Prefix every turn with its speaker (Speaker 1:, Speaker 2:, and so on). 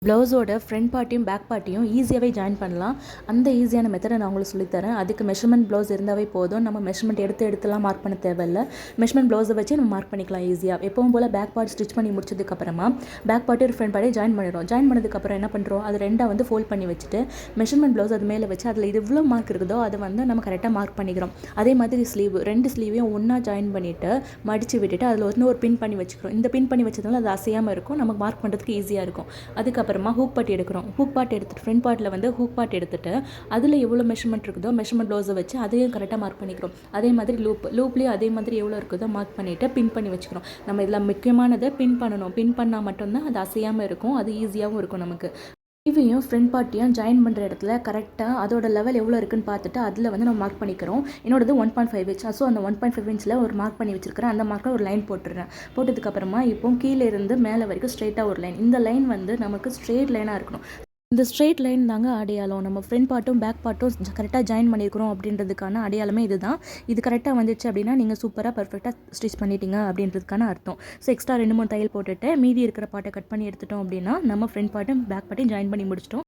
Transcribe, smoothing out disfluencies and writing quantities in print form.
Speaker 1: ப்ளவுஸோட front பார்ட்டையும் back பார்ட்டையும் ஈஸியாகவே join பண்ணலாம். அந்த ஈஸியான மெத்தடை நான் உங்களுக்கு சொல்லித்தரேன். அதுக்கு மெஷர்மெண்ட் ப்ளவுஸ் இருந்தாவே போதும். நம்ம மெஷர்மெண்ட் எடுத்துலாம் மார்க் பண்ண தேவையில்லை. மெஷர்மெண்ட் ப்ளவுஸை வச்சு நம்ம மார்க் பண்ணிக்கலாம் ஈஸியாக. எப்பவும் போல் பேக் பார்ட் ஸ்டிச் பண்ணி முடிச்சதுக்கப்புறமா பேக் பார்ட்டு ஃப்ரண்ட் பார்ட்டை ஜாயின் பண்ணிடுறோம். ஜாயின் பண்ணதுக்கப்புறம் என்ன பண்ணுறோம், அது ரெண்டாக வந்து ஃபோல்ட் பண்ணி வச்சுட்டு மெஷர்மெண்ட் ப்ளவுஸ் அது மேலே வச்சு அதில் இது எவ்வளோ மார்க் இருக்குதோ அதை வந்து நம்ம கரெக்டாக மார்க் பண்ணிக்கிறோம். அதே மாதிரி ரெண்டு ஸ்லீவையும் ஒன்றா ஜாயின் பண்ணிவிட்டு மடித்து விட்டுட்டு அதில் ஒரு பின் பண்ணி வச்சுக்கிறோம். இந்த பின் பண்ணி வச்சதுனால அது அசையாமல் இருக்கும். நமக்கு மார்க் பண்ணுறதுக்கு ஈஸியாக இருக்கும். அதுக்கப்புறமா ஹூக் பட்டி எடுக்கிறோம். ஹூக் பார்ட் எடுத்துட்டு ஃப்ரண்ட் பார்ட்டில் வந்து ஹூக் பார்ட் எடுத்துட்டு அதில் எவ்வளோ மெஷர்மெண்ட் இருக்குதோ மெஷர்மெண்ட் ப்ளவுஸை வச்சு அதையும் கரெக்டாக மார்க் பண்ணிக்கிறோம். அதே மாதிரி லூப்லேயும் அதே மாதிரி எவ்வளோ இருக்குதோ மார்க் பண்ணிவிட்டு பின் பண்ணி வச்சுக்கிறோம். நம்ம இதில் முக்கியமானதை பின் பண்ணணும். பின் பண்ணால் மட்டும்தான் அது அசையாமல் இருக்கும். அது ஈஸியாகவும் இருக்கும் நமக்கு. இவையும் ஃப்ரண்ட் பார்ட்டியும் ஜாயின் பண்ணுற இடத்துல கரெக்டாக அதோட லெவல் எவ்வளோ இருக்குன்னு பார்த்துட்டு அதில் வந்து நம்ம மார்க் பண்ணிக்கிறோம். என்னோடது 1.5 இன்ச். ஸோ அந்த 1.5 இன்ச்சில் ஒரு மார்க் பண்ணி வச்சுருக்கிறேன். அந்த மார்க்கில் ஒரு லைன் போட்டுடுறேன். போட்டதுக்கப்புறமா இப்போ கீழே இருந்து மேலே வரைக்கும் ஸ்ட்ரெயிட்டாக ஒரு லைன். இந்த லைன் வந்து நமக்கு ஸ்ட்ரெயிட் லைனாக இருக்கணும். இந்த ஸ்ட்ரெயிட் லைன் தாங்க அடையாளம். நம்ம ஃப்ரண்ட் பார்ட்டும் பேக் பார்ட்டும் கரெக்டாக ஜாயின் பண்ணியிருக்கிறோம் அப்படின்றதுக்கான அடையாளமே இதுதான். இது கரெக்டாக வந்துச்சு அப்படின்னா நீங்கள் சூப்பராக பர்ஃபெக்டாக ஸ்டிச் பண்ணிட்டீங்க அப்படின்றதுக்கான அர்த்தம். ஸோ எக்ஸ்ட்ரா 2-3 தையல் போட்டுட்டு மீதி இருக்கிற பார்ட்டை கட் பண்ணி எடுத்துட்டோம் அப்படின்னா நம்ம ஃப்ரண்ட் பார்ட்டும் பேக் பார்ட்டையும் ஜாயின் பண்ணி முடிச்சிட்டோம்.